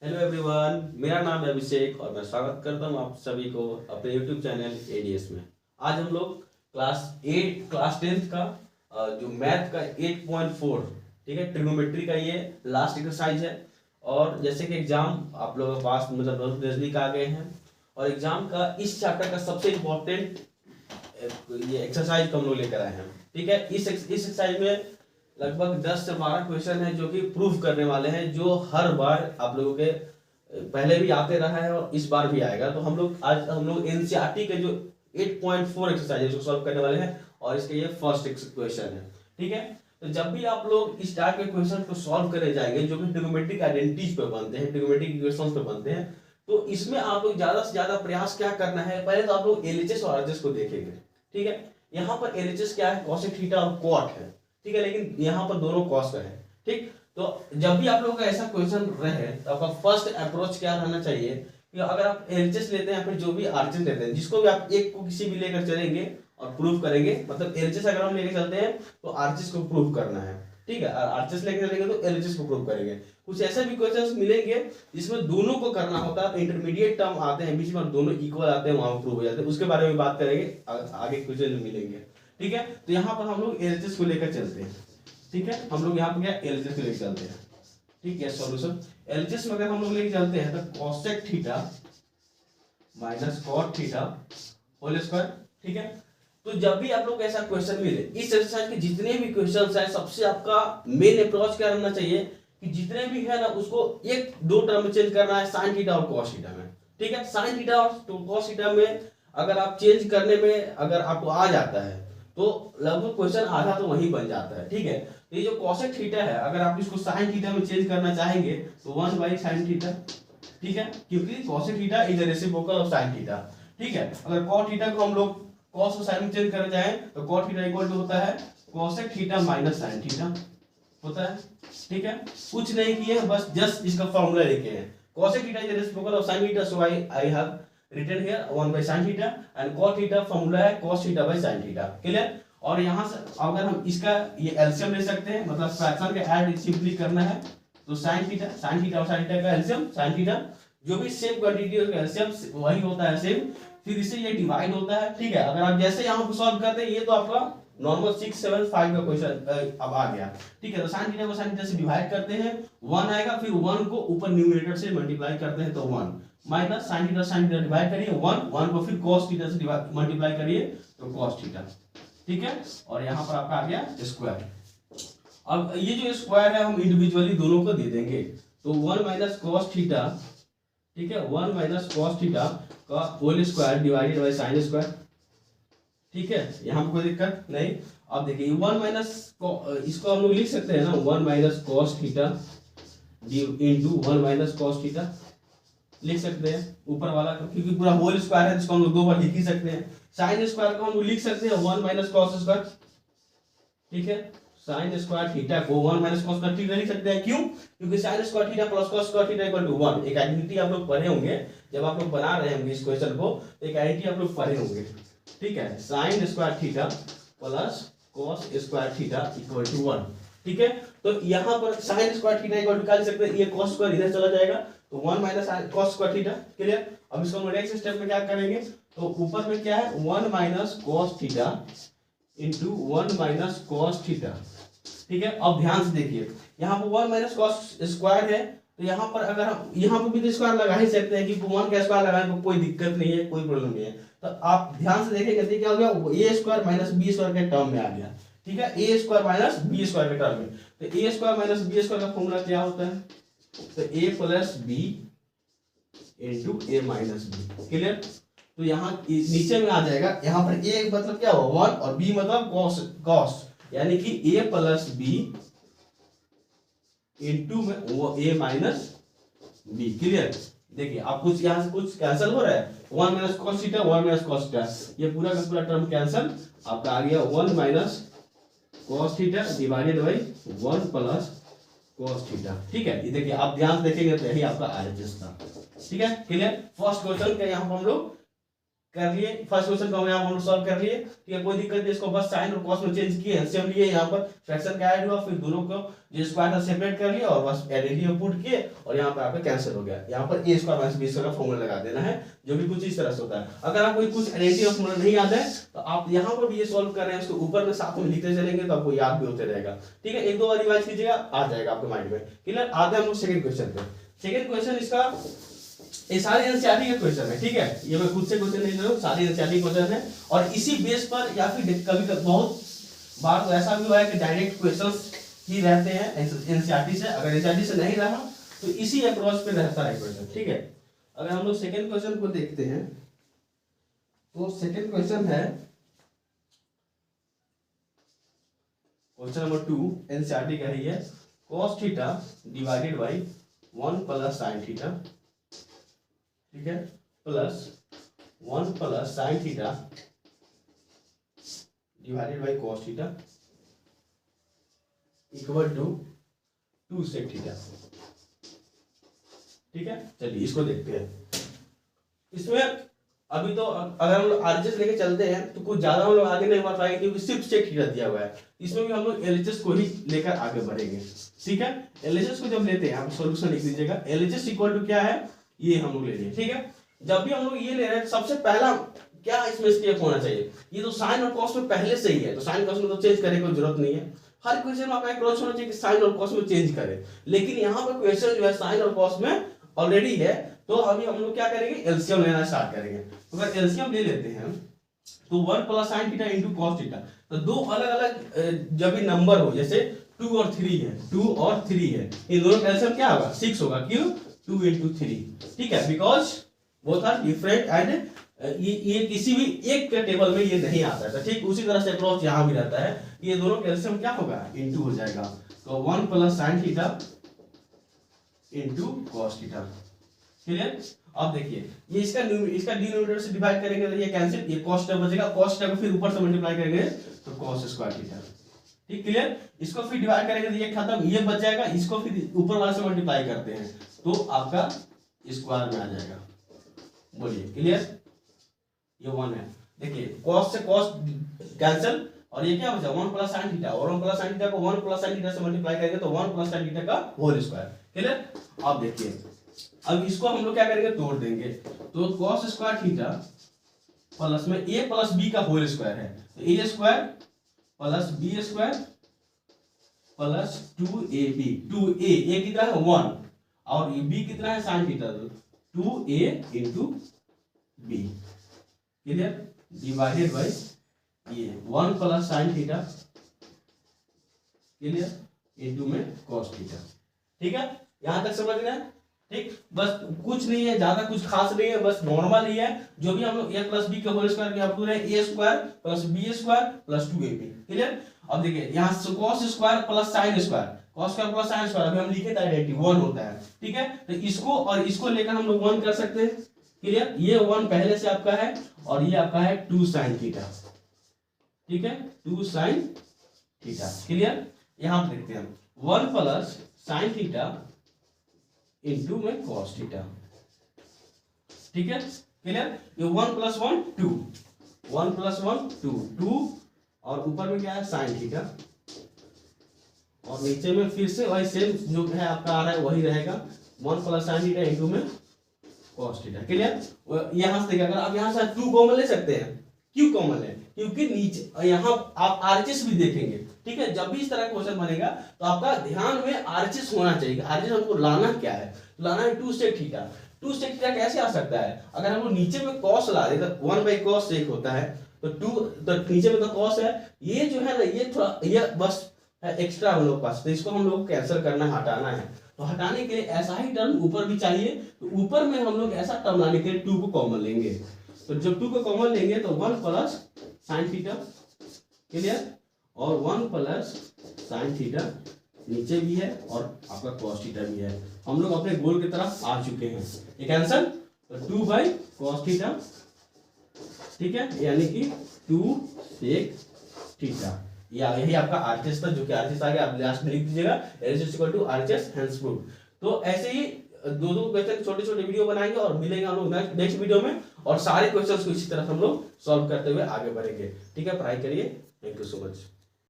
Hello everyone, मेरा नाम है अभिषेक और मैं स्वागत करता हूँ आप सभी को अपने यूट्यूब चैनल एडीएस में। आज हम लोग क्लास 10th का जो मैथ का 8.4, ठीक है, ट्रिग्नोमेट्री का ये लास्ट एक्सरसाइज है। और जैसे कि एग्जाम आप लोगों के पास मतलब नजदीक आ गए हैं और एग्जाम का इस चैप्टर का सबसे इम्पोर्टेंट ये एक्सरसाइज को हम लोग लेकर आए हैं। ठीक है, इस एक्सरसाइज में लगभग 10 से 12 क्वेश्चन है जो कि प्रूव करने वाले हैं, जो हर बार आप लोगों के पहले भी आते रहा है और इस बार भी आएगा। तो हम लोग एनसीईआरटी के जो 8.4 एक्सरसाइज है उसको सॉल्व करने वाले हैं और इसके ये फर्स्ट क्वेश्चन है। ठीक है, तो जब भी आप लोग इस टाइप के क्वेश्चन को सॉल्व करने जाएंगे जो कि ट्रिग्नोमेट्रिक आइडेंटिटीज पे बनते हैं, ट्रिग्नोमेट्रिक इक्वेशंस पे बनते हैं, तो इसमें आप लोग ज्यादा से ज्यादा प्रयास क्या करना है, पहले तो आप लोग एलएचएस और आरएचएस को देखेंगे। ठीक है, यहाँ पर एलएचएस क्या है, कॉसेक थीटा और कॉट है। ठीक है, लेकिन यहाँ पर दोनों कॉस का है। ठीक, तो जब भी आप लोगों का ऐसा क्वेश्चन रहे तो आपका फर्स्ट अप्रोच क्या रहना चाहिए कि अगर आप एलएचएस लेते हैं या फिर जो भी आरएचएस लेते हैं, जिसको भी आप एक को किसी भी लेकर चलेंगे और प्रूव करेंगे, मतलब एलएचएस अगर हम लेकर चलते हैं तो आरएचएस को प्रूव करना है। ठीक है, आरएचएस लेकर चलेंगे तो एलएचएस को प्रूव करेंगे। कुछ ऐसे भी क्वेश्चंस मिलेंगे जिसमें दोनों को करना होता है, इंटरमीडिएट टर्म आते हैं बीच में, दोनों इक्वल आते हैं, वहां प्रूव हो जाते हैं। उसके बारे में बात करेंगे आगे क्वेश्चन मिलेंगे। ठीक है, तो यहाँ पर हम लोग एलएचएस को लेकर चलते हैं। ठीक है, हम लोग यहाँ पर क्या एलएचएस को लेकर चलते हैं। ठीक है, सॉल्यूशन एलएचएस में अगर हम लोग लेके चलते हैं तो cosec theta minus cot theta whole square. ठीक है, तो जब भी आप लोग ऐसा क्वेश्चन मिले, इस एक्सरसाइज के जितने भी क्वेश्चंस हैं, सबसे आपका मेन अप्रोच क्या रहना चाहिए कि जितने भी है ना उसको एक दो टर्म में चेंज करना है, sin थीटा और cos थीटा में। ठीक है, sin थीटा और cos थीटा में अगर आप चेंज करने में अगर आपको आ जाता है तो लगभग क्वेश्चन आधा तो वहीं बन जाता है। ठीक है, तो ये जो cosec थीटा है, अगर आप इसको sin थीटा में चेंज करना चाहेंगे तो 1/sin थीटा। ठीक है, क्योंकि cosec theta is the reciprocal of sin theta. ठीक है, अगर cot थीटा को हम लोग cos और sin में चेंज करना चाहें तो cot थीटा इक्वल टू होता है cosec theta minus sin theta होता है। ठीक है, कुछ नहीं किए, बस जस्ट इसका फार्मूला लेके हैं। cosec theta is the reciprocal of sin theta, so I have written here 1/sin theta and cot theta formula है cos theta by sin theta. Clear? और यहां से अगर हम इसका ये एलसीएम ले सकते हैं, मतलब फ्रैक्शन का ऐड सिंपली करना है, तो sin थीटा और sin थीटा का एलसीएम sin थीटा, जो भी सेम क्वांटिटी का एलसीएम वही होता है सेम, फिर इससे ये डिवाइड होता है। ठीक है, अगर आप जैसे यहां पे सॉल्व करते हैं, ये तो आपका नॉर्मल 675 का क्वेश्चन अब आ गया। ठीक है, तो sin थीटा को sin थीटा से डिवाइड करते हैं, 1 आएगा, फिर 1 को ऊपर न्यूमरेटर से मल्टीप्लाई करते हैं तो 1 माइनस sin थीटा डिवाइड करिए 1 को फिर cos थीटा से मल्टीप्लाई करिए तो cos थीटा। ठीक है, और यहाँ पर आपका आ गया स्क्वायर। अब ये जो स्क्वायर है हम इंडिविजुअली दोनों को दे देंगे, तो 1 माइनस cos थीटा, ठीक है, 1 माइनस cos थीटा का whole square divided by sin square. ठीक है, यहाँ पर कोई दिक्कत नहीं। अब देखिए 1 माइनस, इसको हम लोग लिख सकते हैं ना 1 minus cos theta into 1 minus cos theta लिख सकते हैं ऊपर वाला, क्योंकि पूरा होल स्क्वायर है जिसको हम लोग दो बार लिख ही सकते हैं। sin स्क्वायर को हम लोग लिख सकते हैं 1 माइनस cos स्क्वायर। ठीक है, sin स्क्वायर थीटा को 1 माइनस cos स्क्वायर थीटा लिख सकते हैं। क्यों? क्योंकि sin square theta plus cos square theta equal to 1। एक आइडेंटिटी आप लोग पढ़े होंगे जब आप लोग बना रहे होंगे इस क्वेश्चन को, एक आइडेंटिटी आप लोग पढ़े होंगे। ठीक है, sin square theta plus cos square theta equal to 1। ठीक है, तो यहाँ पर sin square theta equal to क्या लिख सकते हैं, ये cos स्क्वायर इधर चला जाएगा तो 1 minus cos square theta. Clear? अब इसको हम नेक्स्ट स्टेप में क्या करेंगे, तो ऊपर में क्या है 1 minus cos theta into 1 minus cos theta. ठीक है, अब ध्यान से देखिए, यहाँ पर 1 माइनस cos स्क्वायर है, तो यहाँ पर अगर हम यहाँ पर भी तो स्क्वायर लगा ही सकते हैं कि 1 का स्क्वायर लगाने को कोई दिक्कत नहीं है, कोई प्रॉब्लम नहीं है। तो आप ध्यान से देखेंगे तो क्या हो गया, a square minus b square के टर्म में आ गया। ठीक है, a square minus b square के टर्म में, तो a square minus b square का फॉर्मूला क्या होता है, तो a plus b into a minus b। Clear? तो यहाँ नीचे में आ जाएगा, यहाँ पर a मतलब क्या होगा 1 और b मतलब cos, यानी कि a प्लस b इंटू में a माइनस b। क्लियर? देखिए आप कुछ यहाँ से कुछ कैंसिल हो रहा है, 1 minus cos theta 1 minus cos theta, ये पूरा का पूरा टर्म कैंसिल, आपका आ गया 1 minus cos theta divided by 1 plus cos theta. ठीक है, ये देखिए आप ध्यान से देखेंगे तो यही आपका आरएचएस था। ठीक है, क्लियर? फर्स्ट क्वेश्चन का यहाँ पर हम लोग कर लिए, फर्स्ट क्वेश्चन को हम लोग सॉल्व कर लिए, ठीक है, कोई दिक्कत नहीं, इसको बस साइन और कॉस में चेंज किए, एलसीएम लिए, यहाँ पर फ्रैक्शन का ऐड हुआ, फिर दोनों को जो स्क्वायर था सेपरेट कर लिया और बस एडिटिव में पुट किए और यहाँ पर आपका कैंसिल हो गया। यहाँ पर ए स्क्वायर माइनस बी स्क्वायर का फॉर्मूला लगा देना है, जो भी कुछ इस तरह से होता है। अगर आपको कुछ एडिटिव फॉर्मूला नहीं याद है तो आप यहाँ पर भी ये सॉल्व कर रहे हैं, उसको ऊपर में साथ में लिखते चलेंगे तो आपको याद भी होते रहेगा, ठीक है, एक दो बार रिवाइज कीजिएगा, आ जाएगा आपके माइंड में, क्लियर। आते हैं हम लोग सेकंड क्वेश्चन पे। सेकंड क्वेश्चन इसका ये सारे एनसीईआरटी के क्वेश्चन है, ठीक है, ये मैं खुद से क्वेश्चन नहीं दे रहा हूं, सारे एनसीईआरटी क्वेश्चन है और इसी बेस पर या फिर कभी बहुत बार तो ऐसा भी हुआ है कि डायरेक्ट क्वेश्चंस ही रहते हैं एनसीईआरटी से, अगर एनसीईआरटी से नहीं रहा तो इसी अप्रोच पे रहता है क्वेश्चन, ठीक है। अगर हम लोग सेकंड क्वेश्चन को देखते हैं तो सेकंड क्वेश्चन है क्वेश्चन नंबर 2, एनसीईआरटी का ही है, cos theta divided by 1 plus sin theta, ठीक है, plus 1 plus sin theta divided by cos theta equal to 2 sec theta, ठीक है। चलिए इसको देखते हैं। इसमें अभी तो अगर हम लोग आरएचएस लेके चलते हैं तो कुछ ज्यादा हम लोग आगे नहीं बढ़ पाएंगे क्योंकि सिर्फ sec थीटा दिया हुआ है, इसमें भी हम लोग एलएचएस को ही लेकर आगे बढ़ेंगे, ठीक है। एलएचएस को जब लेते हैं आप सॉल्यूशन लिख दीजिएगा, एलएचएस इक्वल टू क्या है ये हम लोग ले लेंगे, ठीक है। जब भी हम लोग ये ले रहे हैं सबसे पहला क्या इसमें स्टेप होना चाहिए, ये तो साइन और कॉस में पहले से ही है तो साइन कॉस में तो चेंज करने की जरूरत नहीं है। हर क्वेश्चन में आपका अप्रोच होना चाहिए कि साइन और कॉस में चेंज करें, लेकिन यहाँ पर क्वेश्चन जो है साइन और कॉस में ऑलरेडी है तो अभी हम लोग क्या करेंगे एलसीएम लेना स्टार्ट करेंगे। तो अगर एलसीएम ले लेते हैं तो 1 plus sin theta into cos theta, तो दो अलग अलग जब भी नंबर हो जैसे 2 और 3 है, 2 और 3 है, इन दोनों का एलसीएम क्या होगा 6 होगा, क्यों 2 into 3, ठीक है, because both are different and ये किसी भी एक के टेबल में ये नहीं आता है, ठीक उसी तरह से अप्रोच यहाँ भी रहता है, ये दोनों का एलसीएम क्या होगा इनटू हो जाएगा, तो 1 plus sin theta into cos theta, clear. अब देखिए ये इसका डिनोमिनेटर से डिवाइड करेंगे तो ये कैंसिल, ये cos टर्म बचेगा, cos टर्म को फिर ऊपर से मल्टीप्लाई करेंगे तो cos स्क्वायर थीटा, ठीक क्लियर। इसको फिर डिवाइड करेंगे तो ये खत्म, ये बच जाएगा, इसको फिर ऊपर वाले से मल्टीप्लाई करते हैं तो आपका स्क्वायर में आ जाएगा, बोलिए क्लियर। ये 1 है, देखिए cos से cos कैंसिल और ये क्या बचा 1 प्लस sin थीटा, और 1 प्लस sin थीटा को 1 प्लस sin थीटा से मल्टीप्लाई करेंगे तो 1 प्लस sin थीटा का होल स्क्वायर, क्लियर। अब देखिए अब इसको हम लोग क्या करेंगे तोड़ देंगे, तो cos स्क्वायर थीटा प्लस में a प्लस b का होल स्क्वायर है, तो a square plus b square plus 2ab, 2a a कितना है 1 और b कितना है sin theta, 2a into b, clear, divided by ये 1 plus sin theta, clear, into में cos थीटा, ठीक है, यहां तक समझ गए, ठीक। बस कुछ नहीं है, ज्यादा कुछ खास नहीं है, बस नॉर्मल ही है, जो भी हम लोग a प्लस बी का होल स्क्वायर किया पूरे a square plus b square plus 2ab, clear. अब देखिए यहाँ cos square plus sin square, cos square plus sin square अभी हम लिखे थे आइडेंटिटी 1 होता है, ठीक है, तो इसको और इसको लेकर हम लोग 1 कर सकते हैं, क्लियर। ये 1 पहले से आपका है और ये आपका है 2 sin थीटा, ठीक है, 2 sin थीटा, क्लियर। यहां पर देखते हैं 1 प्लस sin थीटा इनटू में cos थीटा, ठीक है, क्लियर। ये 1 प्लस 1 2, 1 प्लस 1 2, 2 और ऊपर में क्या है sin थीटा और नीचे में फिर से वही सेम जो है आपका आ रहा है वही रहेगा 1 प्लस sin थीटा इनटू में cos थीटा, क्लियर। यहां से देखिए अगर आप यहां से 2 कॉमन ले सकते हैं, क्यों कॉमन है क्योंकि नीचे यहाँ आप आरएचएस भी देखेंगे, ठीक है, जब भी इस तरह का क्वेश्चन बनेगा तो आपका ध्यान में आरएचएस होना चाहिए। आरएचएस हमको लाना क्या है, लाना है 2 sec थीटा। 2 sec थीटा कैसे आ सकता है, अगर हम लोग नीचे में cos ला दे तो 1 by cos sec होता है, तो 2 तो नीचे में तो cos है, ये जो है ना ये थोड़ा ये बस एक्स्ट्रा हम लोग पास, तो इसको हम लोग कैंसिल करना है, हटाना है, तो हटाने के लिए ऐसा ही टर्म ऊपर भी चाहिए, तो ऊपर में हम लोग ऐसा टर्म लाने के लिए 2 को कॉमन लेंगे, तो जब 2 को कॉमन लेंगे तो 1 प्लस sin थीटा, क्लियर, और 1 प्लस sin थीटा नीचे भी है और आपका cos थीटा भी है। हम लोग अपने गोल की तरफ आ चुके हैं, ये कैंसिल, तो 2 by cos थीटा, ठीक है, यानी कि 2 sec थीटा, यही आपका आरएचएस था, जो कि आरएचएस आ गया, आप लास्ट में लिख दीजिएगा LHS equal to RHS hence proved. तो ऐसे ही दो दो क्वेश्चन छोटे छोटे वीडियो बनाएंगे और मिलेंगे हम लोग नेक्स्ट वीडियो में, और सारे क्वेश्चंस को इसी तरह हम लोग सॉल्व करते हुए आगे बढ़ेंगे। ठीक है, पढ़ाई करिए। Thank you so much.